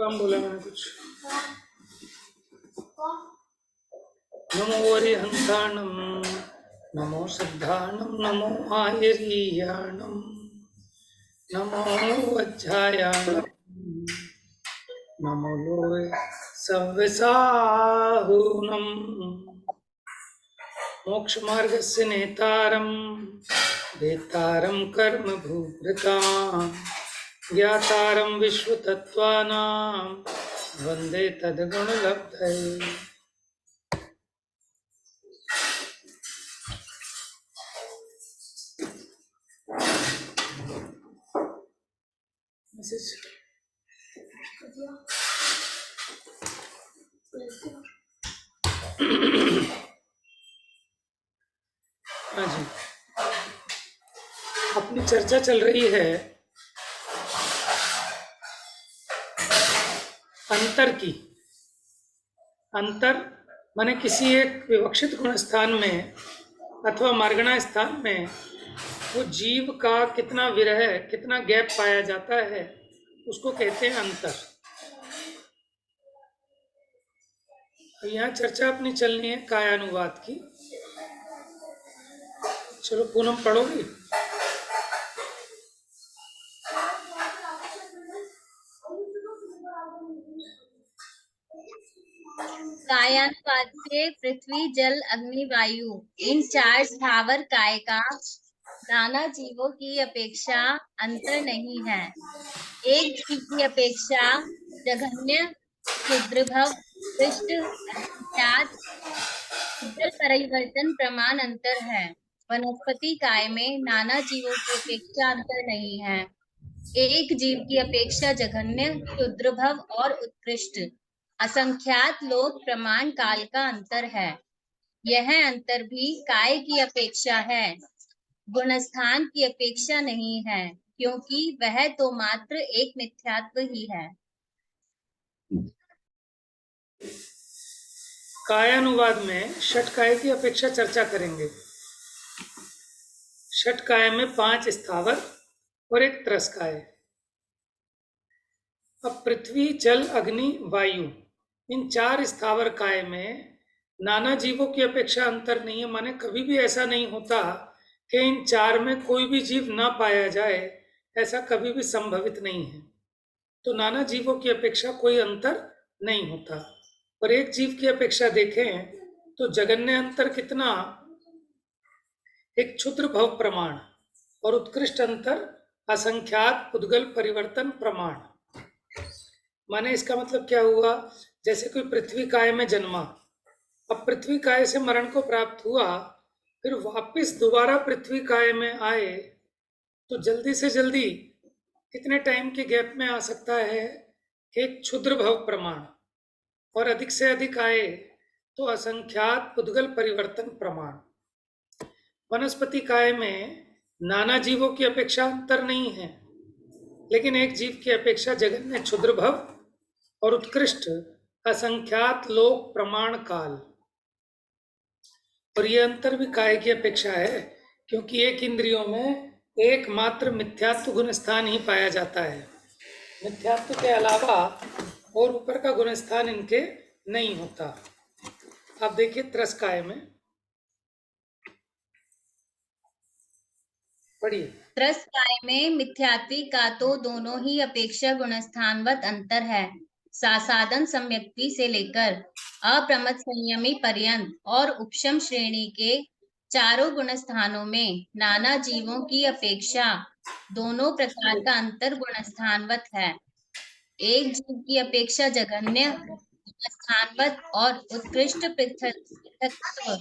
कम बोला मैंने कुछ। नमो वरिहंसाणं नमो श्रद्धाणं नमो आयरीयाणं नमो वज्रायाणं नमो लोय सव्यसाहूनं मोक्षमार्गस्य नेतारं वेत्तारं कर्मभूभृतां ज्ञातारं विश्वतत्त्वानां वन्दे तद्गुणलब्धये। हाँ जी, अपनी चर्चा चल रही है अंतर की। अंतर माने किसी एक विवक्षित गुण स्थान में अथवा मार्गणा स्थान में वो जीव का कितना विरह, कितना गैप पाया जाता है, उसको कहते हैं अंतर। तो यहाँ चर्चा अपनी चलनी है कायानुवाद की। चलो पूनम पढ़ोगी। कायानुवाद से पृथ्वी जल अग्नि वायु इन चार स्थावर काय का नाना जीवों की अपेक्षा अंतर नहीं है। एक जीव की अपेक्षा जघन्य क्षुद्रभव पृष्ठ अज्ञात जल परिवर्तन प्रमाण अंतर है। वनस्पति काय में नाना जीवों की अपेक्षा अंतर नहीं है। एक जीव की अपेक्षा जघन्य क्षुद्रभव और उत्कृष्ट असंख्यात लोक प्रमाण काल का अंतर है। यह अंतर भी काय की अपेक्षा है, गुणस्थान की अपेक्षा नहीं है, क्योंकि वह तो मात्र एक मिथ्यात्व ही है। कायानुवाद में षटकाय की अपेक्षा चर्चा करेंगे। षटकाय में 5 स्थावर और एक त्रस्काय। अब पृथ्वी जल अग्नि वायु इन 4 स्थावर काय में नाना जीवों की अपेक्षा अंतर नहीं है। माने कभी भी ऐसा नहीं होता कि इन 4 में कोई भी जीव ना पाया जाए, ऐसा कभी भी संभवित नहीं है। तो नाना जीवों की अपेक्षा कोई अंतर नहीं होता। और एक जीव की अपेक्षा देखें तो जगन्य अंतर कितना, एक क्षुद्र भव प्रमाण और उत्कृष्ट अंतर असंख्यात उद्गल परिवर्तन प्रमाण। माने इसका मतलब क्या हुआ, जैसे कोई पृथ्वी काय में जन्मा, अब पृथ्वी काय से मरण को प्राप्त हुआ, फिर वापस दोबारा पृथ्वी काय में आए तो जल्दी से जल्दी कितने टाइम के गैप में आ सकता है, एक क्षुद्र भव प्रमाण, और अधिक से अधिक आए तो असंख्यात उद्गल परिवर्तन प्रमाण। वनस्पति काय में नाना जीवों की अपेक्षा अंतर नहीं है, लेकिन एक जीव की अपेक्षा जगन्य क्षुद्र भव और उत्कृष्ट असंख्यात लोक प्रमाण काल। और ये अंतर भी काय की अपेक्षा है, क्योंकि एक इंद्रियों में एकमात्र मिथ्यात्व गुण स्थान ही पाया जाता है। मिथ्यात्व के अलावा और ऊपर का गुण स्थान इनके नहीं होता। आप देखिए त्रस्काय में पढ़िए। त्रस्काय में मिथ्यात्वी का तो दोनों ही अपेक्षा गुणस्थानवत अंतर है। सासाधन सम्यक्ति से लेकर अप्रमथ संयमी पर्यंत और उपशम श्रेणी के चारों गुण स्थानों में नाना जीवों की अपेक्षा दोनों प्रकार का अंतर गुणस्थानवत है। एक जीव की अपेक्षा जघन्य स्थानवत और उत्कृष्ट पृथकत्व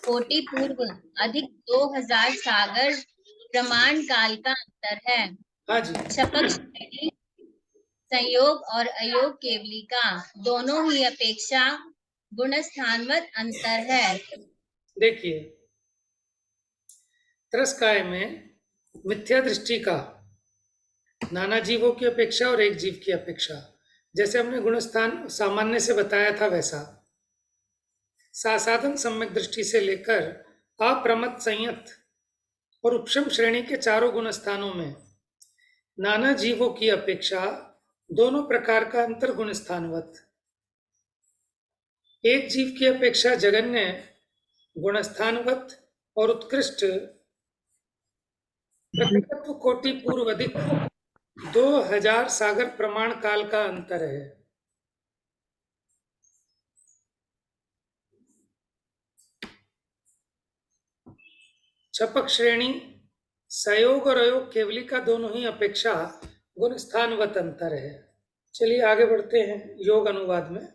कोटि पूर्व अधिक 2000 सागर प्रमाण काल का अंतर है। हाँ जी, शपथ श्रेणी संयोग और अयोग केवली का दोनों ही अपेक्षा गुणस्थानवत अंतर है। देखिए त्रस्काय में मिथ्या दृष्टि का नाना जीवों की अपेक्षा और एक जीव की अपेक्षा, जैसे हमने गुणस्थान सामान्य से बताया था वैसा। सासाधन सम्यक दृष्टि से लेकर अप्रमथ संयत और उपशम श्रेणी के चारों गुण स्थानों में नाना जीवों की अपेक्षा दोनों प्रकार का अंतर गुण स्थानवत। एक जीव की अपेक्षा जगन्य गुणस्थानवत और उत्कृष्ट प्रकटत्व कोटि पूर्व अधिक 2000 सागर प्रमाण काल का अंतर है। छपक श्रेणी सयोग और अयोग केवली का दोनों ही अपेक्षा गुण स्थानवत अंतर है। चलिए आगे बढ़ते हैं योग अनुवाद में।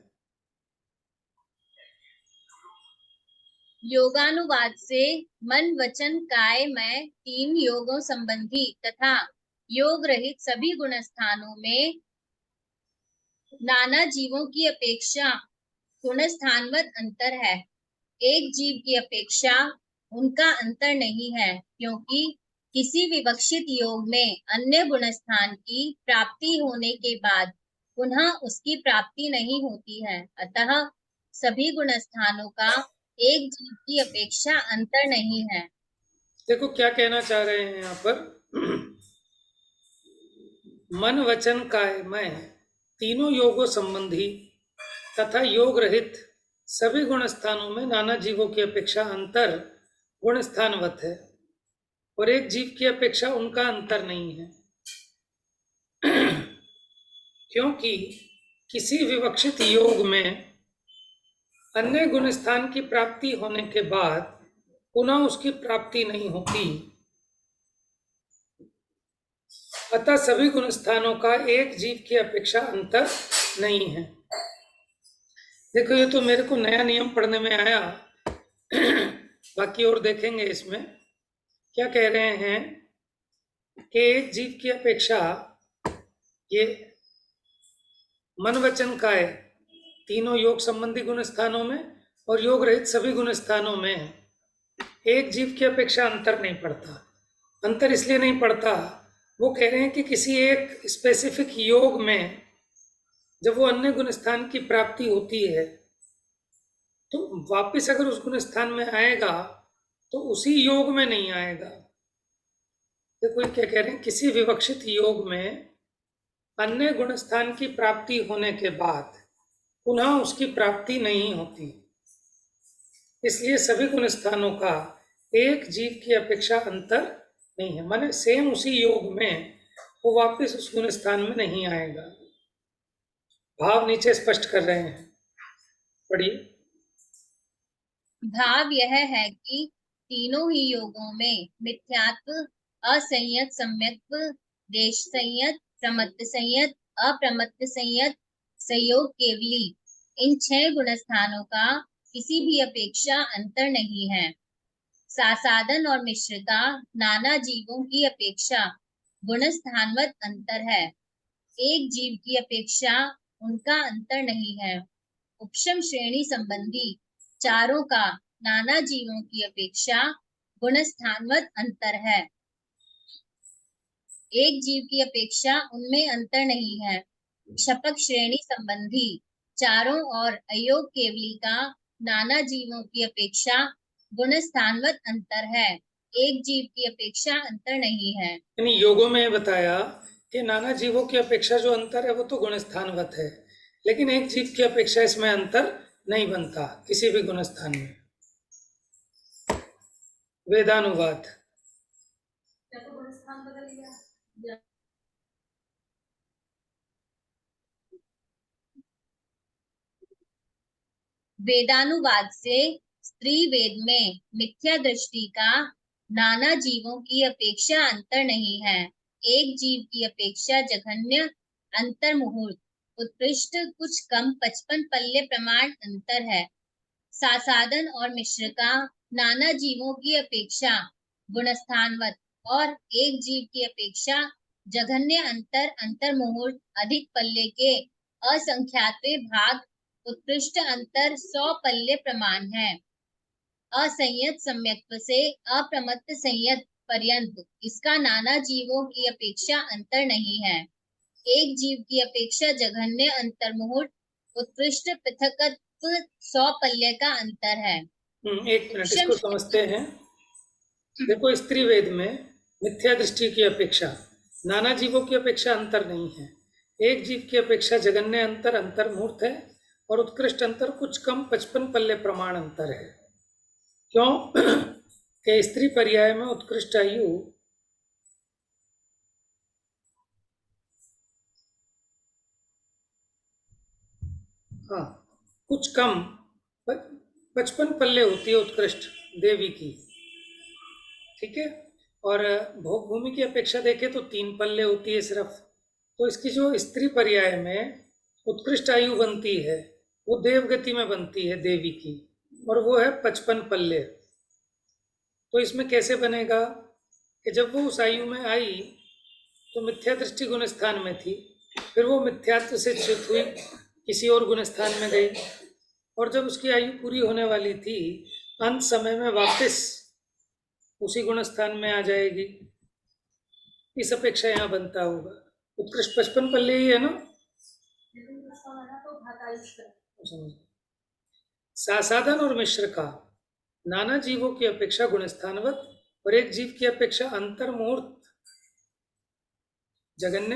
योगानुवाद से मन वचन काय में 3 योगों संबंधी तथा योग रहित सभी गुण स्थानों में नाना जीवों की अपेक्षा गुण स्थानवत अंतर है। एक जीव की अपेक्षा उनका अंतर नहीं है, क्योंकि किसी विवक्षित योग में अन्य गुण स्थान की प्राप्ति होने के बाद पुनः उसकी प्राप्ति नहीं होती है। अतः सभी गुण स्थानों का एक जीव की अपेक्षा अंतर नहीं है। देखो क्या कहना चाह रहे हैं यहाँ पर। मन वचन काय मैं तीनों योगों संबंधी तथा योग रहित सभी गुण स्थानों में नाना जीवों की अपेक्षा अंतर गुण स्थानवत है और एक जीव की अपेक्षा उनका अंतर नहीं है, क्योंकि किसी विवक्षित योग में अन्य गुण स्थान की प्राप्ति होने के बाद पुनः उसकी प्राप्ति नहीं होती। अतः सभी गुण स्थानों का एक जीव की अपेक्षा अंतर नहीं है। देखो ये तो मेरे को नया नियम पढ़ने में आया, बाकी और देखेंगे इसमें क्या कह रहे हैं कि एक जीव की अपेक्षा ये मन वचन काय तीनों योग संबंधी गुण स्थानों में और योग रहित सभी गुण स्थानों में एक जीव की अपेक्षा अंतर नहीं पड़ता। अंतर इसलिए नहीं पड़ता, वो कह रहे हैं कि किसी एक स्पेसिफिक योग में जब वो अन्य गुण स्थान की प्राप्ति होती है तो वापिस अगर उस गुण स्थान में आएगा तो उसी योग में नहीं आएगा। देखो क्या कह रहे हैं, किसी विवक्षित योग में अन्य गुण स्थान की प्राप्ति होने के बाद पुनः उसकी प्राप्ति नहीं होती, इसलिए सभी गुण स्थानों का एक जीव की अपेक्षा अंतर नहीं है। माने सेम उसी योग में वो वापस उस गुण स्थान में नहीं आएगा। भाव नीचे स्पष्ट कर रहे हैं, पढ़िए। भाव यह है कि तीनों ही योगों में मिथ्यात्व, असंयत सम्यक्त्व, देश संयत, प्रमत्त संयत, अप्रमत्त संयत, संयोग केवली, इन 6 गुण स्थानों का किसी भी अपेक्षा अंतर नहीं है। सासादन और मिश्रिता नाना जीवों की अपेक्षा गुण स्थानवत अंतर है। एक जीव की अपेक्षा उनका अंतर नहीं है। उपशम श्रेणी संबंधी चारों का नाना जीवों की अपेक्षा गुण स्थानवत अंतर है। एक जीव की अपेक्षा उनमें अंतर नहीं है। क्षपक श्रेणी संबंधी चारों और अयोग केवली का नाना जीवों की अपेक्षा गुण स्थानवत अंतर है। एक जीव की अपेक्षा अंतर नहीं है। यानी योगों में बताया कि नाना जीवों की अपेक्षा जो अंतर है वो तो गुण स्थानवत है, लेकिन एक जीव की अपेक्षा इसमें अंतर नहीं बनता किसी भी गुण स्थान में। वेदानुवाद। वेदानुवाद से स्त्री वेद में मिथ्या दृष्टि का नाना जीवों की अपेक्षा अंतर नहीं है। एक जीव की अपेक्षा जघन्य अंतर मुहूर्त उत्कृष्ट कुछ कम 55 पल्ले प्रमाण अंतर है। सासादन और मिश्र का नाना जीवों की अपेक्षा गुणस्थानवत और एक जीव की अपेक्षा जघन्य अंतर मुहूर्त अधिक पल्ले के असंख्यातवे भाग उत्कृष्ट अंतर 100 पल्ले प्रमाण है। असंयत सम्यक्त्व से अप्रमत्त संयत पर्यंत इसका नाना जीवों की अपेक्षा अंतर नहीं है। एक जीव की अपेक्षा जघन्य अंतर मुहूर्त उत्कृष्ट पृथकत्व 100 पल्ले का अंतर है। एक मिनट इसको समझते हैं। देखो स्त्री वेद में मिथ्या दृष्टि की अपेक्षा नाना जीवों की अपेक्षा अंतर नहीं है, एक जीव की अपेक्षा जगन्य अंतर अंतर्मूर्त है और उत्कृष्ट अंतर कुछ कम 55 पल्ले प्रमाण अंतर है। क्यों? कि स्त्री पर्याय में उत्कृष्ट आयु हाँ कुछ कम 55 पल्ले होती है उत्कृष्ट देवी की, ठीक है। और भोग भूमि की अपेक्षा देखें तो 3 पल्ले होती है सिर्फ। तो इसकी जो स्त्री पर्याय में उत्कृष्ट आयु बनती है वो देवगति में बनती है देवी की, और वो है 55 पल्ले। तो इसमें कैसे बनेगा कि जब वो उस आयु में आई तो मिथ्या दृष्टि गुण स्थान में थी, फिर वो मिथ्यात्व से च्युत हुई, किसी और गुण स्थान में गई, और जब उसकी आयु पूरी होने वाली थी अंत समय में वापस उसी गुण स्थान में आ जाएगी। इस अपेक्षा यहाँ बनता होगा। उत्कृष्ट 55 पल्ले ही है ना। सासाधन और मिश्र का नाना जीवों की अपेक्षा गुणस्थानवत और एक जीव की अपेक्षा अंतर्मूर्त जगन्य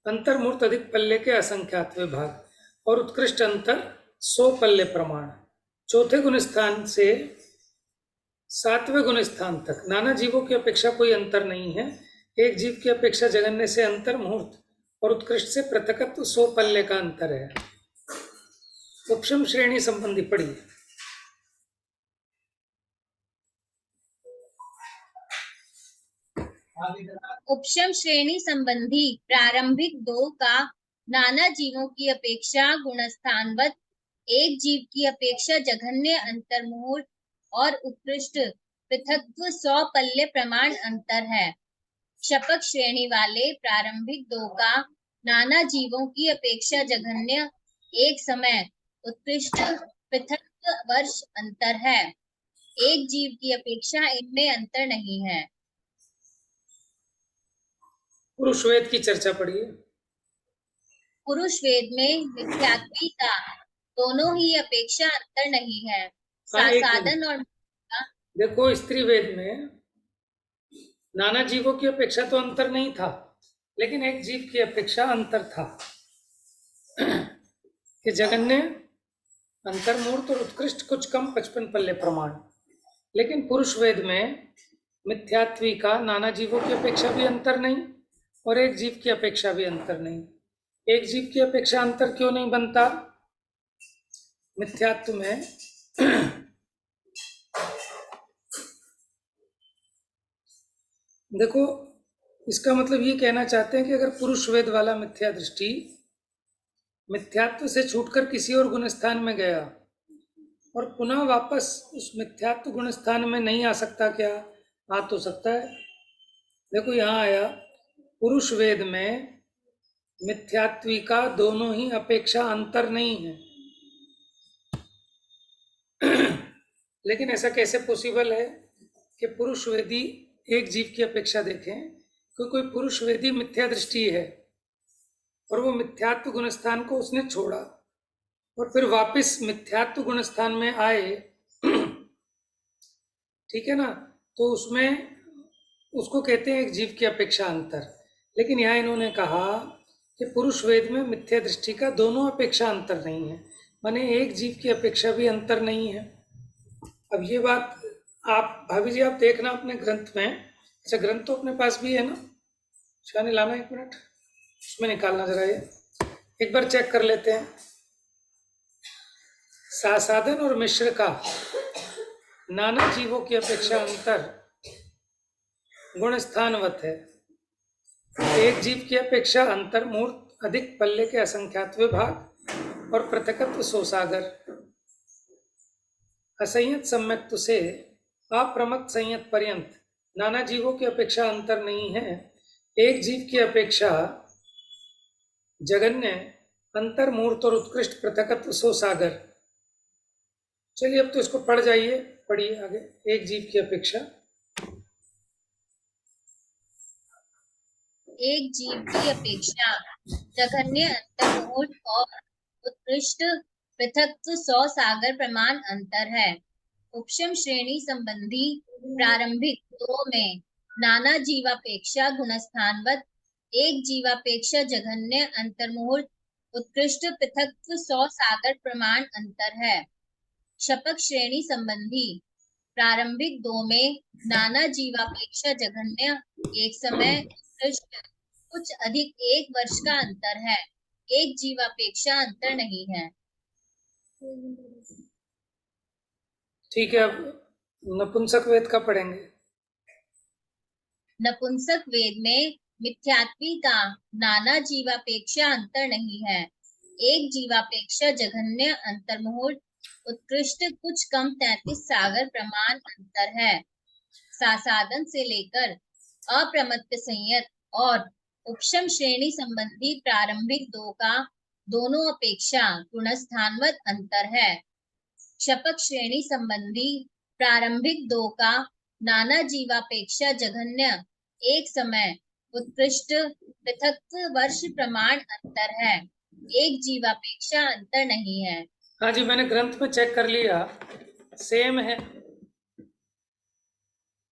अंतर्मूर्त अधिक पल्ले के असंख्यात विभाग और उत्कृष्ट अंतर 100 पल्ले प्रमाण। चौथे गुण स्थान से 7वें गुण स्थान तक नाना जीवों की अपेक्षा कोई अंतर नहीं है। एक जीव की अपेक्षा जगन्य से अंतर्मूर्त और उत्कृष्ट से पृथकत्व 100 पल्ले का अंतर है। उपशम श्रेणी संबंधी पढ़िए। उपशम श्रेणी संबंधी प्रारंभिक 2 का नाना जीवों की अपेक्षा गुणस्थानवत एक जीव की अपेक्षा जघन्य अंतर्मूर्त और उत्कृष्ट पृथक्त्व 100 पल्ले प्रमाण अंतर है। शपक श्रेणी वाले प्रारंभिक 2 का नाना जीवों की अपेक्षा जघन्य एक समय उत्कृष्ट पृथक्त्व वर्ष अंतर है। एक जीव की अपेक्षा इनमें अंतर नहीं है। पुरुष वेद की चर्चा पढ़िए। पुरुष वेद में मिथ्यात्वी का दोनों ही अपेक्षा अंतर नहीं है। हाँ, एक साधन और देखो स्त्री वेद में नाना जीवों की अपेक्षा तो अंतर नहीं था, लेकिन एक जीव की अपेक्षा अंतर था कि जगन्य अंतर्मूर्त और उत्कृष्ट कुछ कम 55 पल्ले प्रमाण। लेकिन पुरुष वेद में मिथ्यात्वी का नाना जीवों की अपेक्षा भी अंतर नहीं और एक जीव की अपेक्षा भी अंतर नहीं। एक जीव की अपेक्षा अंतर क्यों नहीं बनता मिथ्यात्व में? देखो इसका मतलब ये कहना चाहते हैं कि अगर पुरुष वेद वाला मिथ्या दृष्टि मिथ्यात्व से छूटकर किसी और गुण स्थान में गया और पुनः वापस उस मिथ्यात्व गुण स्थान में नहीं आ सकता, क्या आ तो सकता है। देखो यहाँ आया पुरुष वेद में मिथ्यात्वी का दोनों ही अपेक्षा अंतर नहीं है। लेकिन ऐसा कैसे पॉसिबल है कि पुरुष वेदी एक जीव की अपेक्षा देखें? क्योंकि कोई पुरुष वेदी मिथ्या दृष्टि है और वो मिथ्यात्व गुणस्थान को उसने छोड़ा और फिर वापस मिथ्यात्व गुणस्थान में आए, ठीक है ना, तो उसमें उसको कहते हैं एक जीव की अपेक्षा अंतर। लेकिन यहाँ इन्होंने कहा कि पुरुष वेद में मिथ्या दृष्टि का दोनों अपेक्षा अंतर नहीं है, माने एक जीव की अपेक्षा भी अंतर नहीं है। अब ये बात आप भाभी जी आप देखना अपने ग्रंथ में। अच्छा ग्रंथ तो अपने पास भी है ना, शानी लाना 1 मिनट, उसमें निकालना जरा, ये एक बार चेक कर लेते हैं। सासाधन और मिश्र का नाना जीवों की अपेक्षा अंतर गुण स्थानवत है। एक जीव की अपेक्षा अंतर्मूर्त अधिक पल्ले के असंख्यात विभाग और पृथकत्व 100 सागर। असंयत सम्यक्त्व से अप्रमत्त संयत पर्यंत नाना जीवों की अपेक्षा अंतर नहीं है। एक जीव की अपेक्षा जगन्य अंतर्मूर्त और उत्कृष्ट पृथकत्व 100 सागर। चलिए अब तो इसको पढ़ जाइए, पढ़िए आगे। एक जीव की अपेक्षा एक जीव की अपेक्षा जघन्य अंतर्मूर्त और उत्कृष्ट पृथक्त्व 100 सागर प्रमाण अंतर है। उपशम श्रेणी संबंधी प्रारंभिक 2 में नाना जीवापेक्षा गुणस्थानवत एक जीवापेक्षा जघन्य अंतर्मुहूर्त उत्कृष्ट पृथक्त्व 100 सागर प्रमाण अंतर है। शपथ श्रेणी संबंधी प्रारंभिक 2 में नाना जीवापेक्षा जघन्य एक समय उत्कृष्ट कुछ अधिक 1 वर्ष का अंतर है। एक जीवापेक्षा अंतर नहीं है। ठीक है, अब नपुंसक वेद का पढ़ेंगे। नपुंसक वेद में मिथ्यात्वी का नाना जीवापेक्षा अंतर नहीं है। एक जीवापेक्षा जघन्य अंतर्मुहूर्त उत्कृष्ट कुछ कम 33 सागर प्रमाण अंतर है। सासाधन से लेकर अप्रमत्त संयत और उपशम श्रेणी संबंधी प्रारंभिक 2 का दोनों अपेक्षा गुणस्थानवत अंतर है। शपथ श्रेणी संबंधी प्रारंभिक 2 का नाना जीवापेक्षा जघन्य एक समय उत्कृष्ट पृथक्त्व वर्ष प्रमाण अंतर है। एक जीवापेक्षा अंतर नहीं है। हाँ जी, मैंने ग्रंथ में चेक कर लिया, सेम है।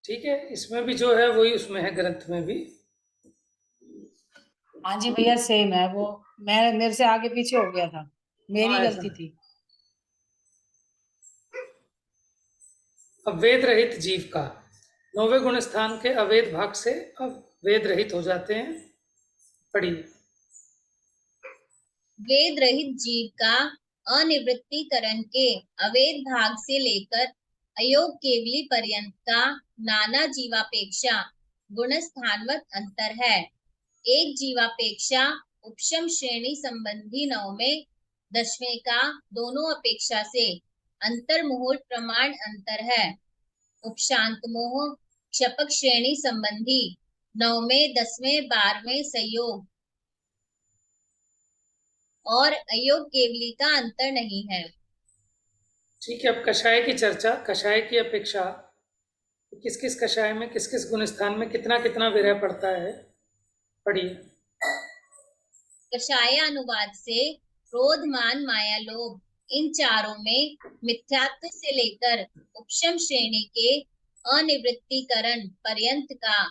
ठीक है, इसमें भी जो है वही उसमें है, ग्रंथ में भी। हाँ जी भैया सेम है वो। मैं मेरे से आगे पीछे हो गया था, मेरी हाँ, गलती ऐसा। थी। अवेद रहित जीव का 9वें गुण स्थान के अवेद भाग से अब वेद रहित हो जाते हैं। पढ़िए। वेद रहित जीव का अनिवृत्तीकरण के अवेद भाग से लेकर अयोग केवली पर्यंत का नाना जीवापेक्षा गुणस्थानवत अंतर है। एक जीवापेक्षा उपशम श्रेणी संबंधी 9 में 10वें का दोनों अपेक्षा से अंतर मुहूर्त प्रमाण अंतर है। उपशांत मोह क्षपक श्रेणी संबंधी 9 में 10वें 12वें संयोग और अयोग केवली का अंतर नहीं है। ठीक है, अब कषाय की चर्चा। कषाय की अपेक्षा किस किस कषाय में किस किस गुण स्थान में कितना कितना विरह पड़ता है, पढ़िए। कषाय अनुवाद से क्रोध मान माया लोभ इन चारों में मिथ्यात्व से लेकर उपशम श्रेणी के अनिवृत्तीकरण पर्यंत का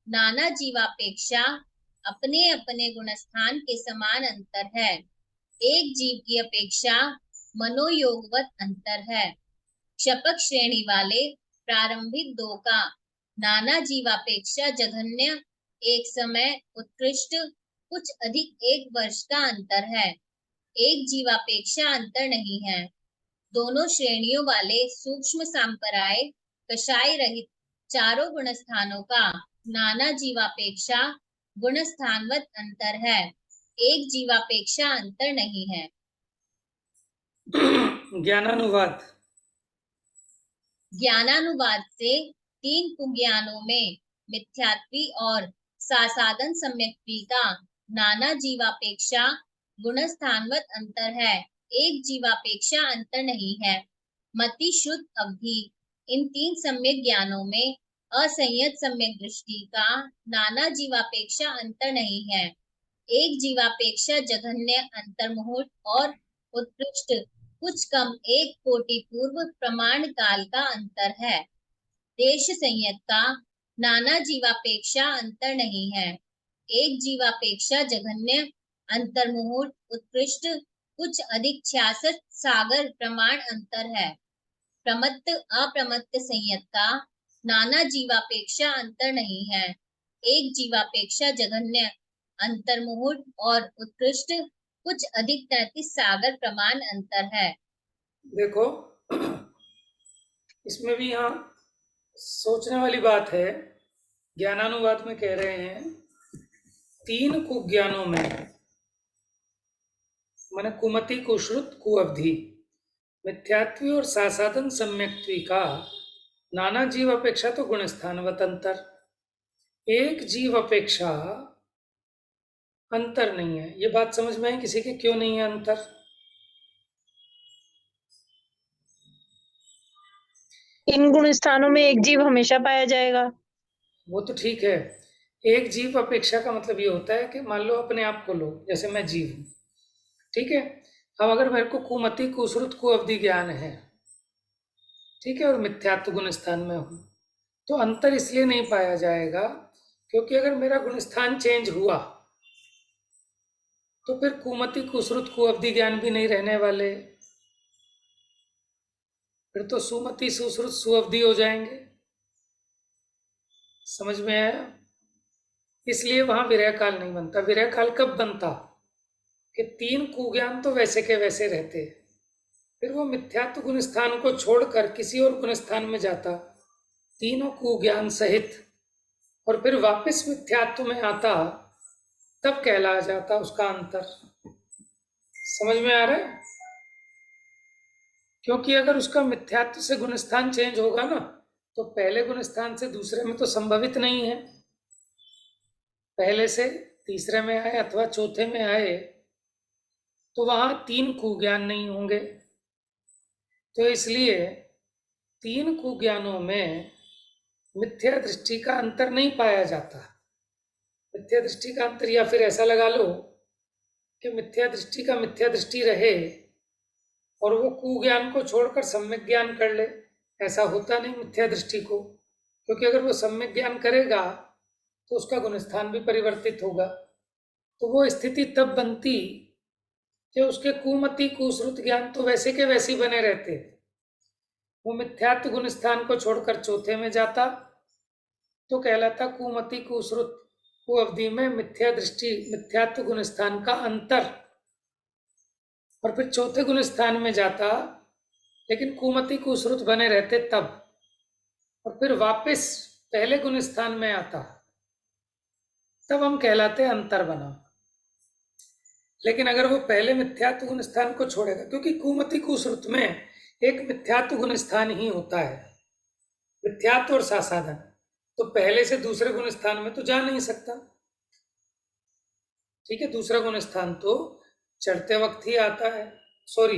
नाना जीवापेक्षा अपने अपने गुणस्थान के समान अंतर है। एक जीव की अपेक्षा मनोयोगवत अंतर है। शपथ श्रेणी वाले प्रारंभिक 2 का नाना जीवापेक्षा जघन्य एक समय उत्कृष्ट कुछ अधिक 1 वर्ष का अंतर है। एक जीवापेक्षा अंतर नहीं है। दोनों श्रेणियों वाले सूक्ष्म सांपराय कषाय रहित चारों गुणस्थानों का नाना जीवापेक्षा गुणस्थानवत अंतर है। एक जीवापेक्षा अंतर नहीं है। ज्ञानानुवाद। ज्ञानानुवाद से 3 कुज्ञानों में मिथ्यात्वी और सासाधन सम्यक्त्वी का नाना जीवापेक्षा गुणस्थानवत अंतर है। एक जीवापेक्षा अंतर नहीं है। मति शुद्ध अवधि इन 3 सम्यक ज्ञानों में असंयत सम्यक दृष्टि का नाना जीवापेक्षा अंतर नहीं है। एक जीवापेक्षा जघन्य अंतर्मुहूर्त और उत्कृष्ट कुछ कम 1 कोटि पूर्व प्रमाण काल का अंतर है। देश संयत का नाना जीवापेक्षा अंतर नहीं है। एक जीवापेक्षा जघन्य अंतर्मुहूर्त उत्कृष्ट कुछ अधिक 66 सागर प्रमाण अंतर है। प्रमत्त अप्रमत्त संयत का नाना जीवापेक्षा अंतर नहीं है। एक जीवापेक्षा जघन्य अंतर्मुहूर्त और उत्कृष्ट कुछ अधिक 33 सागर प्रमाण अंतर है। देखो, इसमें भी यहाँ सोचने वाली बात है। ज्ञानानुवाद में कह रहे हैं 3 कुज्ञानों में, माने कुमति कुश्रुत कुअवधि मिथ्यात्वी और सासाधन सम्यक्त्वी का नाना जीव अपेक्षा तो गुणस्थानवत अंतर। एक जीव अपेक्षा अंतर नहीं है। ये बात समझ में आई किसी के, क्यों नहीं है अंतर? इन गुण स्थानों में एक जीव हमेशा पाया जाएगा। वो तो ठीक है। एक जीव अपेक्षा का मतलब ये होता है कि मान लो अपने आप को लो, जैसे मैं जीव हूं, ठीक है। अब अगर मेरे को कुमति कुश्रुत कुअवधि ज्ञान है, ठीक है, और मिथ्यात्व गुण स्थान में हूं, तो अंतर इसलिए नहीं पाया जाएगा क्योंकि अगर मेरा गुण स्थान चेंज हुआ तो फिर कुमति कुश्रुत कुअवधि ज्ञान भी नहीं रहने वाले, फिर तो सुमति सुश्रुत सुअवधि हो जाएंगे। समझ में आया? इसलिए वहां विरह काल नहीं बनता। विरह काल कब बनता कि 3 कुज्ञान तो वैसे के वैसे रहते, फिर वो मिथ्यात्व गुण स्थान को छोड़कर किसी और गुण स्थान में जाता, तीनों कुज्ञान सहित, और फिर वापस मिथ्यात्व में आता, तब कहला जाता उसका अंतर। समझ में आ रहा है? क्योंकि अगर उसका मिथ्यात्व से गुण स्थान चेंज होगा ना, तो पहले गुण स्थान से दूसरे में तो संभवित नहीं है। पहले से तीसरे में आए अथवा चौथे में आए तो वहां 3 कुज्ञान नहीं होंगे। तो इसलिए 3 कुज्ञानों में मिथ्या दृष्टि का अंतर नहीं पाया जाता। मिथ्या दृष्टि का अंतर, या फिर ऐसा लगा लो कि मिथ्या दृष्टि का मिथ्या दृष्टि रहे और वो कुज्ञान को छोड़कर सम्यक ज्ञान कर ले, ऐसा होता नहीं मिथ्या दृष्टि को। क्योंकि अगर वो सम्यक ज्ञान करेगा तो उसका गुणस्थान भी परिवर्तित होगा। तो वो स्थिति तब बनती कि उसके कुमति कुश्रुत ज्ञान तो वैसे के वैसे ही बने रहते, वो मिथ्यात्व गुण स्थान को छोड़कर चौथे में जाता तो कहलाता कुमति कुश्रुत कुअवधि में मिथ्या दृष्टि मिथ्यात्व गुण स्थान का अंतर, और फिर चौथे गुण स्थान में जाता लेकिन कुमति कुश्रुत बने रहते तब, और फिर वापस पहले गुण स्थान में आता, तब हम कहलाते अंतर बना। लेकिन अगर वो पहले मिथ्यात्व गुण स्थान को छोड़ेगा, क्योंकि कुमति कुश्रुत में एक मिथ्यात्व गुण स्थान ही होता है, मिथ्यात्व और सासाधन, तो पहले से दूसरे गुण स्थान में तो जा नहीं सकता। ठीक है, दूसरा गुण स्थान तो चढ़ते वक्त ही आता है, सॉरी,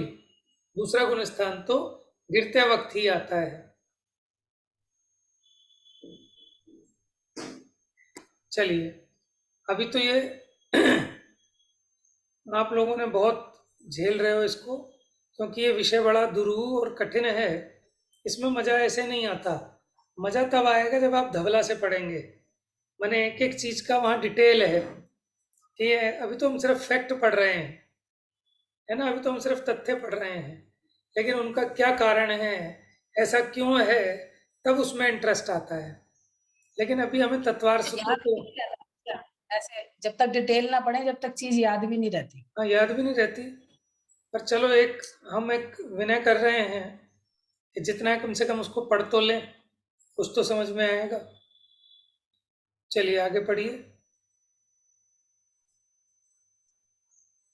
दूसरा गुण स्थान तो गिरते वक्त ही आता है। चलिए, अभी तो ये आप लोगों ने बहुत झेल रहे हो इसको, क्योंकि ये विषय बड़ा दुरूह और कठिन है। इसमें मजा ऐसे नहीं आता, मजा तब आएगा जब आप धवला से पढ़ेंगे। मैंने एक एक चीज का वहाँ डिटेल है कि अभी तो हम सिर्फ फैक्ट पढ़ रहे हैं, है ना, अभी तो हम सिर्फ तथ्य पढ़ रहे हैं, लेकिन उनका क्या कारण है, ऐसा क्यों है, तब उसमें इंटरेस्ट आता है। लेकिन अभी हमें तत्वार सूत्र याद को, भी नहीं रहता ऐसे, जब तक डिटेल ना पढ़े जब तक चीज याद भी नहीं रहती। हाँ, याद भी नहीं रहती। पर चलो, हम एक विनय कर रहे हैं कि जितना है कम से कम उसको पढ़ तो लें, कुछ तो समझ में आएगा। चलिए आगे पढ़िए।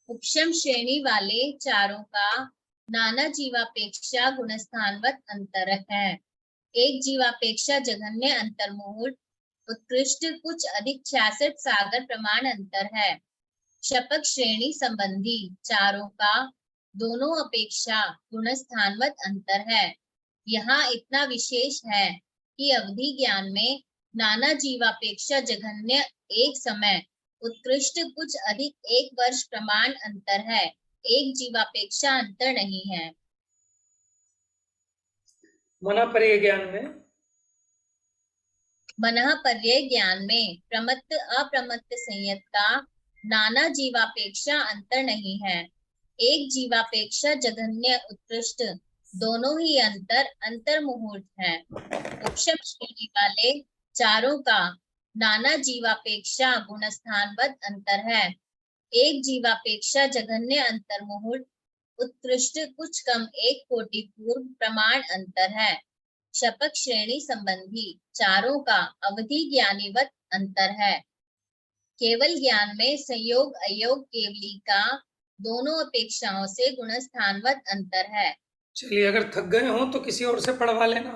उपशम श्रेणी वाले चारों का नाना जीवापेक्षा गुणस्थानवत अंतर है। एक जीवापेक्षा जघन्य अंतर्मुहूर्त उत्कृष्ट कुछ अधिक 66 सागर प्रमाण अंतर है। शपक श्रेणी संबंधी चारों का दोनों अपेक्षा गुणस्थानवत अंतर है। यहाँ इतना विशेष है कि अवधि ज्ञान में नाना जीवापेक्षा जघन्य एक समय उत्कृष्ट कुछ अधिक 1 वर्ष प्रमाण अंतर है, एक जीवापेक्षा अंतर नहीं है। मना पर्य ज्ञान में, मनः पर्यय ज्ञान में प्रमत्त अप्रमत्त संयत का नाना जीवापेक्षा अंतर नहीं है, एक जीवापेक्षा जघन्य उत्कृष्ट दोनों ही अंतर मुहूर्त है। उपशम श्रेणी वाले चारों का नाना जीवापेक्षा गुणस्थानवत अंतर है। एक जीवापेक्षा जघन्य अंतर मुहूर्त उत्कृष्ट कुछ कम 1 कोटि पूर्व प्रमाण अंतर है। शपक श्रेणी संबंधी चारों का अवधि ज्ञानीवत अंतर है। केवल ज्ञान में संयोग अयोग केवली का दोनों अपेक्षाओं से गुणस्थानवत अंतर है। चलिए, अगर थक गए हो तो किसी और से पढ़वा लेना,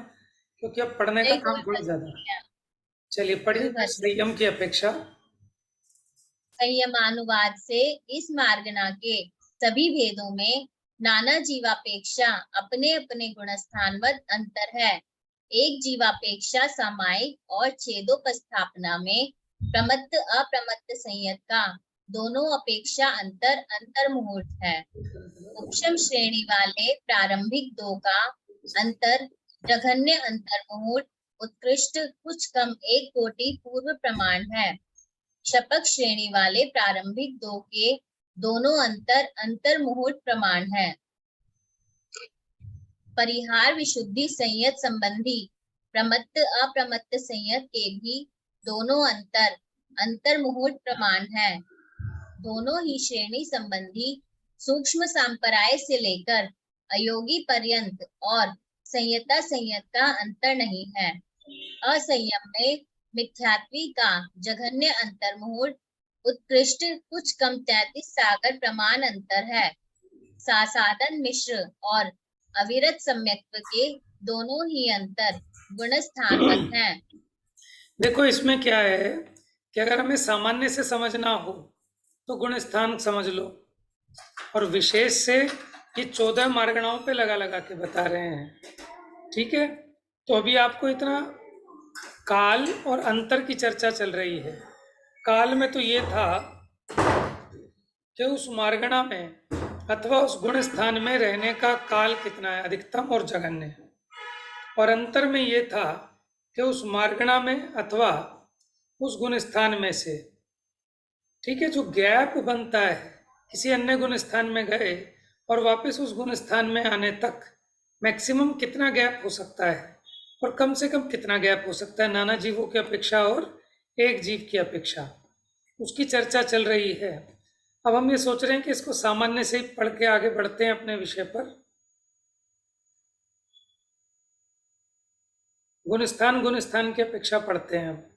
क्योंकि अब पढ़ने का काम थोड़ा ज्यादा है। चलिए पढ़िए। संयम की अपेक्षा संयमानुवाद से इस मार्गना के सभी भेदों में नाना जीवापेक्षा अपने अपने गुणस्थानवत अंतर है। एक जीवापेक्षा सामायिक और छेदोपस्थापना में प्रमत्त अप्रमत्त संयत का दोनों अपेक्षा अंतर मुहूर्त है। उपशम श्रेणी वाले प्रारंभिक 2 का अंतर जघन्य अंतर मुहूर्त उत्कृष्ट कुछ कम 1 कोटि पूर्व प्रमाण है। शपक श्रेणी वाले प्रारंभिक 2 के दोनों अंतर अंतर्मुहूर्त प्रमाण है। परिहार विशुद्धि संयत संबंधी प्रमत्त अप्रमत्त संयत के भी दोनों अंतर अंतर्मुहूर्त प्रमाण है। दोनों ही श्रेणी संबंधी सूक्ष्म सांपराय से लेकर अयोगी पर्यंत और संयता संयत का अंतर नहीं है। असंयम में मिथ्यात्वी का जघन्य अंतर्मुहूर्त उत्कृष्ट कुछ कम 33 सागर प्रमाण अंतर है। सासादन मिश्र और अविरत सम्यक्त्व के दोनों ही अंतर गुण स्थानवत हैं। देखो इसमें क्या है कि अगर हमें सामान्य से समझना हो तो गुण स्थान समझ लो, और विशेष से ये 14 मार्गणाओं पे लगा लगा के बता रहे हैं। ठीक है, तो अभी आपको इतना काल और अंतर की चर्चा चल रही है। काल में तो ये था कि उस मार्गणा में अथवा उस गुण स्थान में रहने का काल कितना है, अधिकतम और जघन्य। और अंतर में ये था कि उस मार्गणा में अथवा उस गुण स्थान में से, ठीक है, जो गैप बनता है किसी अन्य गुण स्थान में गए और वापस उस गुण स्थान में आने तक मैक्सिमम कितना गैप हो सकता है और कम से कम कितना गैप हो सकता है नाना जीवों की अपेक्षा और एक जीव की अपेक्षा, उसकी चर्चा चल रही है। अब हम ये सोच रहे हैं कि इसको सामान्य से ही पढ़ के आगे बढ़ते हैं अपने विषय पर। गुण स्थान की अपेक्षा पढ़ते हैं। अब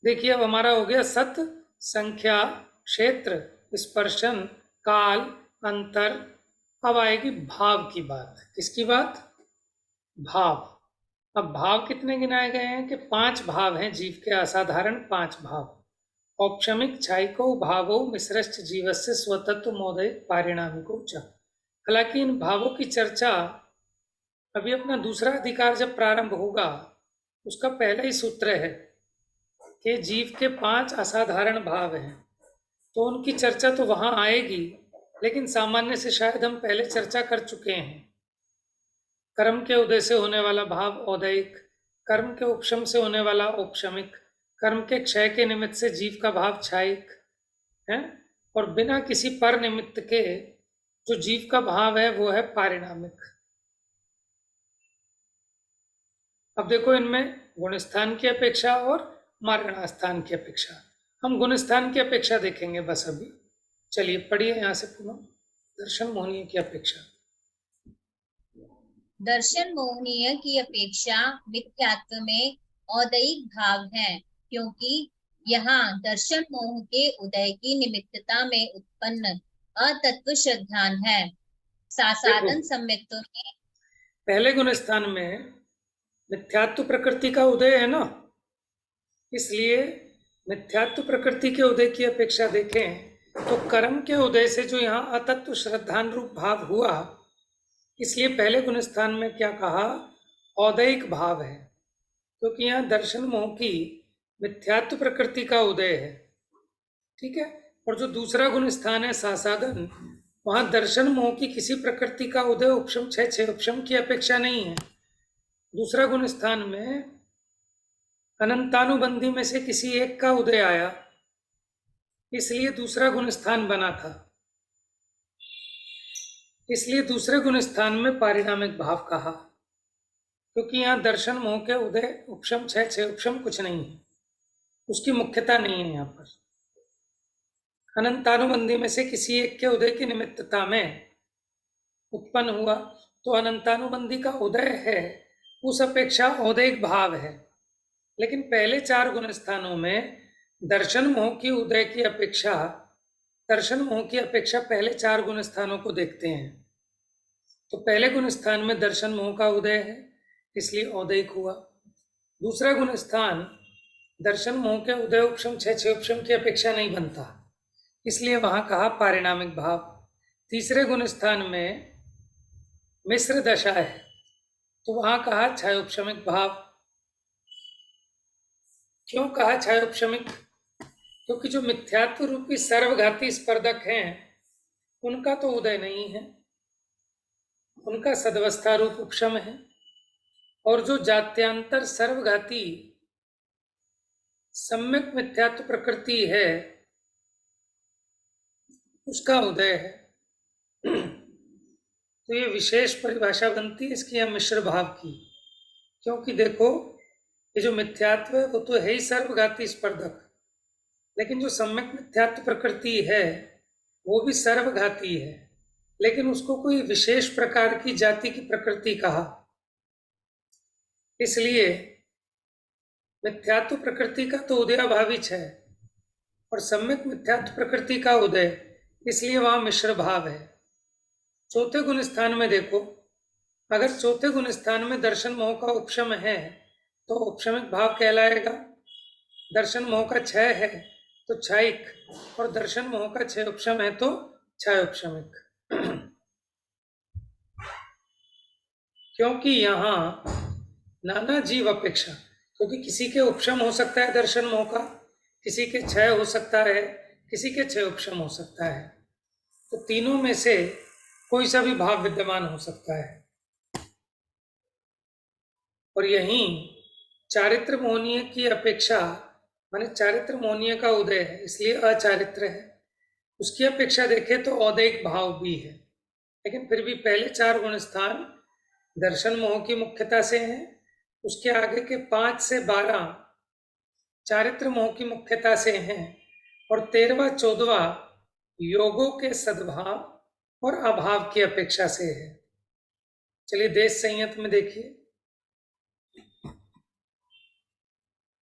देखिए, अब हमारा हो गया सत, संख्या, क्षेत्र, स्पर्शन, काल, अंतर। अब आएगी भाव की बात। किसकी बात? भाव। अब भाव कितने गिनाए गए हैं कि 5 भाव हैं जीव के, असाधारण 5 भाव। औपशमिक, छायिको, भावो, मिश्रश्च जीवस्य स्वतत्व मोदय पारिणामिको च। हालांकि इन भावों की चर्चा अभी अपना दूसरा अधिकार जब प्रारंभ होगा, उसका पहला ही सूत्र है कि जीव के 5 असाधारण भाव हैं, तो उनकी चर्चा तो वहां आएगी, लेकिन सामान्य से शायद हम पहले चर्चा कर चुके हैं। कर्म के उदय से होने वाला भाव औदयिक, कर्म के उपशम से होने वाला औपशमिक, कर्म के क्षय के निमित्त से जीव का भाव छायिक है, और बिना किसी पर निमित्त के जो जीव का भाव है वो है पारिणामिक। अब देखो, इनमें गुण स्थान की अपेक्षा और मार्गणा स्थान की अपेक्षा। हम गुण स्थान की अपेक्षा देखेंगे बस अभी। चलिए पढ़िए यहाँ से पुनः। दर्शन मोहनीय की अपेक्षा। दर्शन मोहनीय की अपेक्षा मिथ्यात्व में औदयिक भाव है, क्योंकि यहाँ दर्शन मोह के उदय की निमित्तता में उत्पन्न अतत्व श्रद्धान है। सासादन सम्यक्त्व में पहले गुण स्थान में मिथ्यात्व प्रकृति का उदय है ना, इसलिए मिथ्यात्व प्रकृति के उदय की अपेक्षा देखें तो कर्म के उदय से जो यहाँ अतत्व श्रद्धान रूप भाव हुआ, इसलिए पहले गुण स्थान में क्या कहा? औदयिक भाव है, क्योंकि यहाँ दर्शन मोह की मिथ्यात्व प्रकृति का उदय है। ठीक है, और जो दूसरा गुण स्थान है सासादन, वहां दर्शन मोह की किसी प्रकृति का उदय उपशम 6 उपशम की अपेक्षा नहीं है। दूसरा गुण स्थान में अनंतानुबंधी में से किसी एक का उदय आया, इसलिए दूसरा गुण स्थान बना था। इसलिए दूसरे गुण स्थान में पारिणामिक भाव कहा, क्योंकि यहाँ दर्शन मोह के उदय उपशम 6 उपशम कुछ नहीं है, उसकी मुख्यता नहीं है। यहाँ पर अनंतानुबंधी में से किसी एक के उदय की निमित्तता में उत्पन्न हुआ, तो अनंतानुबंधी का उदय है, उस अपेक्षा औदयिक भाव है। लेकिन पहले 4 गुण स्थानों में दर्शन मोह की उदय की अपेक्षा, दर्शन मोह की अपेक्षा पहले 4 गुण स्थानों को देखते हैं, तो पहले गुण स्थान में दर्शन मोह का उदय है, इसलिए औदयिक हुआ। दूसरा गुण स्थान दर्शन मोह के उदय उपशम 6 उपशम की अपेक्षा नहीं बनता, इसलिए वहां कहा पारिणामिक भाव। तीसरे गुण स्थान में मिश्र दशा है, तो वहां कहा छायोपशमिक भाव। क्यों कहा छायोपशमिक? क्योंकि जो मिथ्यात्व रूपी सर्वघाती स्पर्धक हैं उनका तो उदय नहीं है, उनका सदवस्था रूप उपशम है, और जो जात्यांतर सर्वघाती सम्यक मिथ्यात्व प्रकृति है उसका उदय है। तो ये विशेष परिभाषा बनती है इसकी या मिश्र भाव की, क्योंकि देखो ये जो मिथ्यात्व है वो तो है ही सर्वघाती स्पर्धक, लेकिन जो सम्यक मिथ्यात्व प्रकृति है वो भी सर्वघाती है, लेकिन उसको कोई विशेष प्रकार की जाति की प्रकृति कहा। इसलिए मिथ्यात्व प्रकृति का तो उदयाभाविच है और सम्यक मिथ्यात्व प्रकृति का उदय, इसलिए वहां मिश्र भाव है। चौथे गुण स्थान में देखो, अगर चौथे गुण स्थान में दर्शन मोह का उपशम है तो उपशमिक भाव कहलाएगा। दर्शन मोह का क्षय है तो क्षयिक, और दर्शन मोह का क्षय उपशम है तो क्षय उपशमिक। क्योंकि यहाँ नाना जीव अपेक्षा, क्योंकि किसी के उपशम हो सकता है दर्शन मोह का, किसी के क्षय हो सकता है, किसी के क्षय उपशम हो सकता है, तो तीनों में से कोई सा भी भाव विद्यमान हो सकता है। और यहीं चारित्र मोहनीय की अपेक्षा, माने चारित्र मोहनीय का उदय है इसलिए अचारित्र है, उसकी अपेक्षा देखें तो औदैहिक भाव भी है, लेकिन फिर भी पहले 4 गुण स्थान दर्शन मोह की मुख्यता से हैं, उसके आगे के 5 से 12 चारित्र मोह की मुख्यता से हैं, और 13वां 14वां योगों के सद्भाव और अभाव की अपेक्षा से है। चलिए देश संयत में देखिए।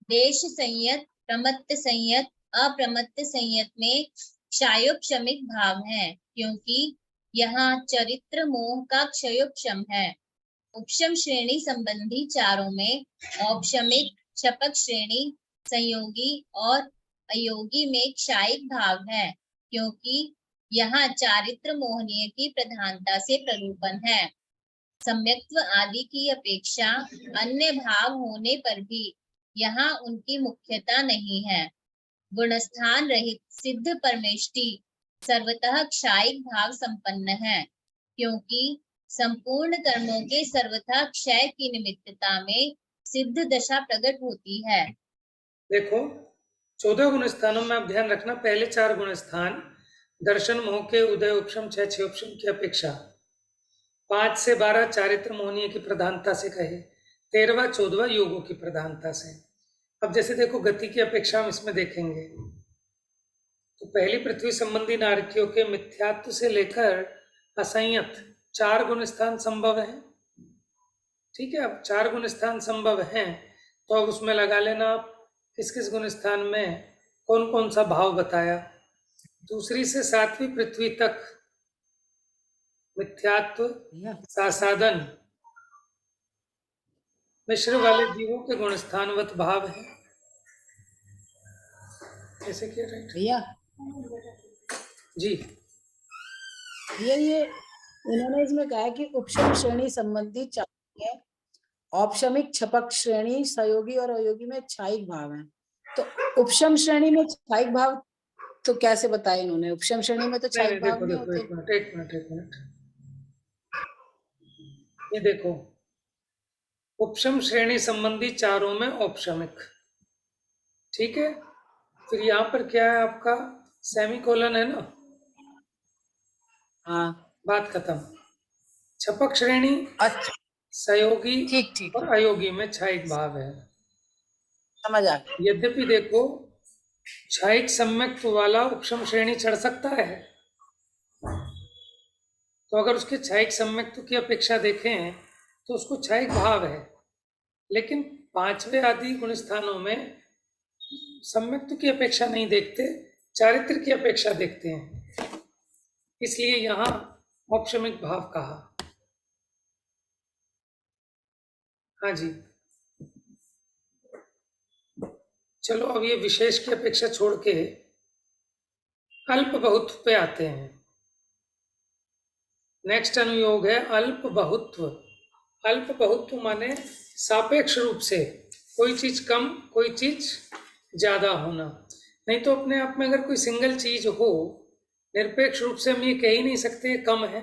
देश संयत, प्रमत्त संयत, अप्रमत्त संयत में क्षयोपशमिक भाव है, क्योंकि यहाँ चरित्र मोह का क्षयोपशम है। उपशम श्रेणी संबंधी चारों में औपशमिक, क्षपक श्रेणी, संयोगी और अयोगी में क्षायिक भाव है, क्योंकि यहाँ चारित्र मोहनीय की प्रधानता से प्ररूपण है। सम्यक्त्व आदि की अपेक्षा अन्य भाव होने पर भी यहाँ उनकी मुख्यता नहीं है। गुणस्थान रहित सिद्ध परमेष्टि सर्वतः क्षायिक भाव संपन्न है, क्योंकि संपूर्ण कर्मों के सर्वथा क्षय की निमित्तता में सिद्ध दशा प्रकट होती है। देखो 14 गुण स्थानों में आप ध्यान रखना, पहले 4 गुण स्थान दर्शन मोह के उदय उपशम क्षय क्षय उपशम की अपेक्षा 5 से 12 चारित्र मोहनीय की प्रधानता से कहे, 13वां 14वां योगों की प्रधानता से। अब जैसे देखो गति की अपेक्षा हम इसमें देखेंगे, तो पहली पृथ्वी संबंधी नारकियों के मिथ्यात्व से लेकर असंयत 4 गुण स्थान संभव है। ठीक है, अब 4 गुण स्थान संभव हैं तो अब उसमें लगा लेना आप किस किस गुण स्थान में कौन कौन सा भाव बताया। दूसरी से 7वीं पृथ्वी तक मिथ्यात्व सासाधन मिश्र वाले जीवों के गुण स्थानवत भाव है। ऐसे किया राइट भैया जी। ये इन्होंने इसमें कहा है कि उपशम श्रेणी संबंधी चार है, औपशमिक छपक श्रेणी सहयोगी और अयोगी में क्षायिक भाव है। तो उपशम श्रेणी में क्षायिक भाव तो कैसे बताया इन्होंने? उपशम श्रेणी में तो क्षायिक भाव देखो नहीं देखो होते। एक मिनट ये देखो, उपशम श्रेणी संबंधी चारों में औपशमिक, ठीक है, फिर यहाँ पर क्या है आपका सेमीकोलन है ना, हाँ बात खत्म। छपक श्रेणी अच्छा सहयोगी ठीक और अयोगी में क्षायिक भाव है। समझ आ गया। यद्यपि देखो क्षायिक सम्यक वाला उपशम श्रेणी चढ़ सकता है, तो अगर उसके क्षायिक सम्यक्त्व की अपेक्षा देखें तो उसको क्षायिक भाव है, लेकिन 5वें आदि गुण स्थानों में सम्यक्त्व की अपेक्षा नहीं देखते, चारित्र की अपेक्षा देखते हैं, इसलिए यहाँ औपशमिक भाव कहा। हाँ जी, चलो अब ये विशेष की अपेक्षा छोड़ के अल्प बहुत्व पे आते हैं। नेक्स्ट अनुयोग है अल्प बहुत्व। अल्प बहुत्व माने सापेक्ष रूप से कोई चीज कम कोई चीज ज्यादा होना। नहीं तो अपने आप में अगर कोई सिंगल चीज हो, निरपेक्ष रूप से हम ये कह ही नहीं सकते कम है।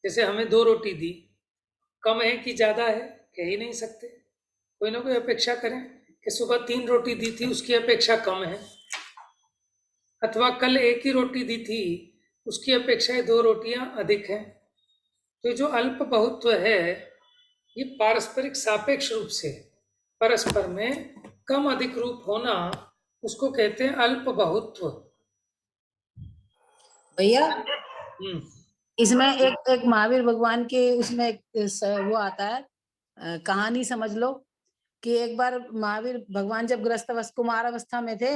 जैसे हमें 2 रोटी दी, कम है कि ज्यादा है कह ही नहीं सकते, कोई ना कोई अपेक्षा करें कि सुबह 3 रोटी दी थी उसकी अपेक्षा कम है, अथवा कल 1 ही रोटी दी थी उसकी अपेक्षा 2 रोटियां अधिक हैं। तो जो अल्प बहुत्व है ये पारस्परिक सापेक्ष रूप से परस्पर में कम अधिक रूप होना, उसको कहते हैं अल्प बहुत्व। भैया हम्म, इसमें एक महावीर भगवान के उसमें वो आता है, कहानी समझ लो कि एक बार महावीर भगवान जब ग्रस्त कुमार अवस्था में थे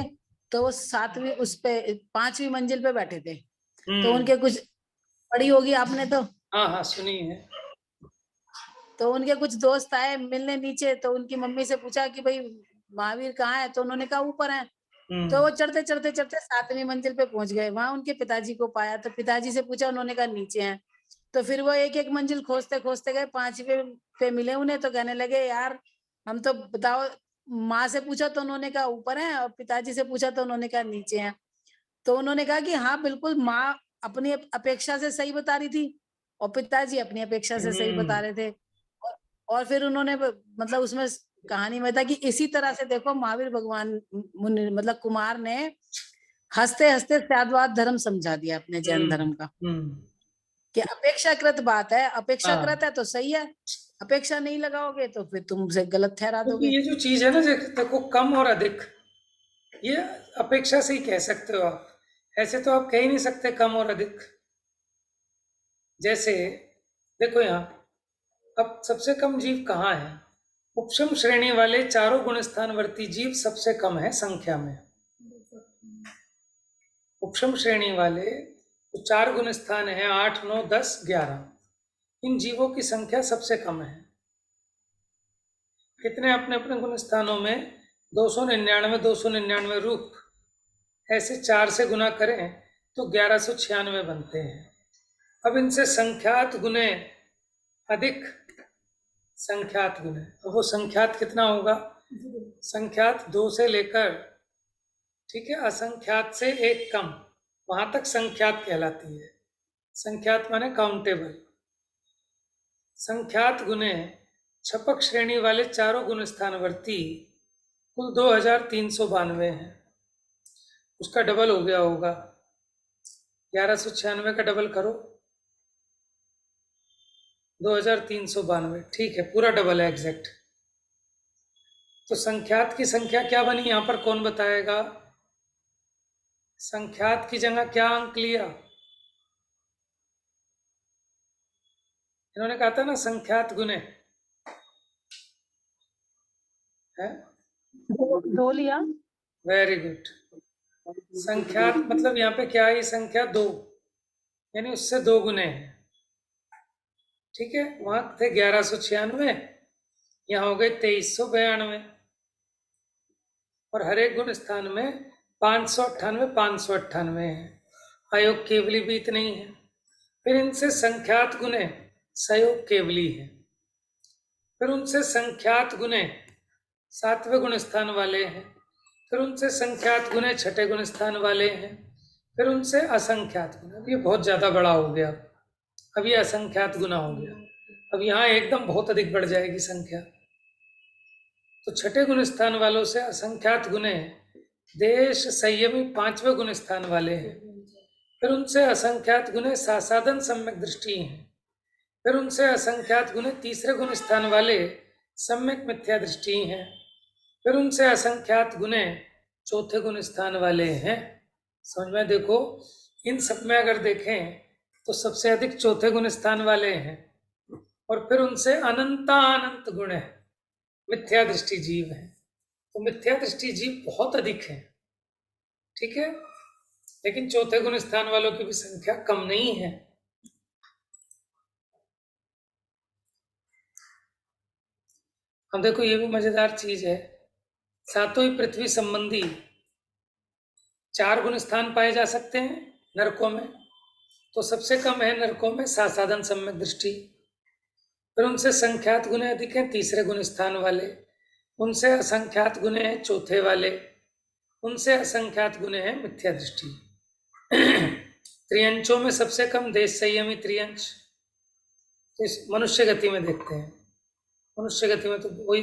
तो वो 7वीं उस पे 5वीं मंजिल पे बैठे थे, तो उनके कुछ पढ़ी होगी आपने तो। हाँ हाँ सुनी है। तो उनके कुछ दोस्त आए मिलने नीचे, तो उनकी मम्मी से पूछा कि भाई महावीर कहाँ है, तो उन्होंने कहा ऊपर है। तो वो चढ़ते चढ़ते चढ़ते 7वीं मंजिल पे पहुंच गए, वहां उनके पिताजी को पाया, तो पिताजी से पूछा, उन्होंने कहा नीचे हैं। तो फिर वो एक एक मंजिल खोजते खोजते गए, 5वीं पे मिले उन्हें, तो कहने लगे यार हम तो बताओ, माँ से पूछा तो उन्होंने कहा ऊपर है, और पिताजी से पूछा तो उन्होंने कहा नीचे हैं। तो उन्होंने कहा कि हाँ बिल्कुल, माँ अपनी अपेक्षा से सही बता रही थी और पिताजी अपनी अपेक्षा से सही बता रहे थे। और फिर उन्होंने मतलब उसमें कहानी में था कि इसी तरह से देखो महावीर भगवान मुनि मतलब कुमार ने हंसते हंसते साधुवाद धर्म समझा दिया अपने जैन धर्म का, कि अपेक्षाकृत बात है, अपेक्षाकृत है तो सही है, अपेक्षा नहीं लगाओगे तो फिर तुम उसे गलत ठहरा क्योंकि दोगे। ये जो चीज है ना, देखो कम और अधिक, ये अपेक्षा से ही कह सकते हो आप, ऐसे तो आप कह ही नहीं सकते कम और अधिक। जैसे देखो यहाँ, अब सबसे कम जीव कहाँ है? उपशम श्रेणी वाले चारों गुण स्थानवर्ती जीव सबसे कम है संख्या में। उपशम श्रेणी वाले तो 4 गुण स्थान है, 8, 9, 10, 11, इन जीवों की संख्या सबसे कम है। कितने अपने अपने गुण स्थानों में? 299, 299 रूप, ऐसे 4 से गुना करें तो 1196 बनते हैं। अब इनसे संख्यात गुने अधिक संख्यात गुने, अब वो संख्यात कितना होगा? संख्यात 2 से लेकर, ठीक है, असंख्यात से 1 कम, वहां तक संख्यात कहलाती है। संख्यात माने काउंटेबल। संख्यात गुने छपक श्रेणी वाले चारों गुण स्थानवर्ती कुल 2392 हैं। उसका डबल हो गया होगा, 1196 का डबल करो, 2392, ठीक है, पूरा डबल है एग्जैक्ट। तो संख्यात की संख्या क्या बनी यहां पर, कौन बताएगा? संख्यात की जगह क्या अंक लिया? इन्होंने कहा था ना संख्यात गुने है, 2 लिया। Very good. संख्यात मतलब यहाँ पे क्या है? संख्या 2, यानी उससे 2 गुने हैं, ठीक है। वहां थे 1196, यहाँ हो गए 2392, और हर एक गुण स्थान में 598 598 है। अयोग केवली भी इतने ही है। फिर इनसे संख्यात गुने सयोग केवली है। फिर उनसे संख्यात गुने 7वें गुण स्थान वाले हैं। फिर उनसे संख्यात गुने 6ठे गुण स्थान वाले हैं। फिर उनसे असंख्यात गुने, अब ये बहुत ज्यादा बड़ा हो गया, अब ये असंख्यात गुना हो गया, अब यहाँ एकदम बहुत अधिक बढ़ जाएगी संख्या। तो 6ठे गुण स्थान वालों से असंख्यात गुने देश संयमी 5वें गुण स्थान वाले हैं। फिर उनसे असंख्यात गुने सासाधन सम्यक दृष्टि हैं। फिर उनसे असंख्यात गुने 3रे गुण स्थान वाले सम्यक मिथ्या दृष्टि हैं। फिर उनसे असंख्यात गुने 4थे गुण स्थान वाले हैं। समझ में देखो, इन सब में अगर देखें तो सबसे अधिक 4थे गुण स्थान वाले हैं, और फिर उनसे अनंतानंत गुण है, मिथ्या दृष्टि जीव है। तो मिथ्या दृष्टि जीव बहुत अधिक है, ठीक है, लेकिन 4थे गुण स्थान वालों की भी संख्या कम नहीं है। अब देखो ये भी मजेदार चीज है, सातों ही पृथ्वी संबंधी 4 गुण स्थान पाए जा सकते हैं नरकों में, तो सबसे कम है नरकों में सासाधन सम्यक दृष्टि। फिर उनसे संख्यात गुणे अधिक हैं 3रे गुण स्थान वाले, उनसे असंख्यात गुणे हैं 4थे वाले, उनसे असंख्यात गुणे हैं मिथ्या दृष्टि। त्रियंचों में सबसे कम देश संयमी त्रियंच, तो इस मनुष्य गति में देखते हैं, मनुष्य गति में तो वही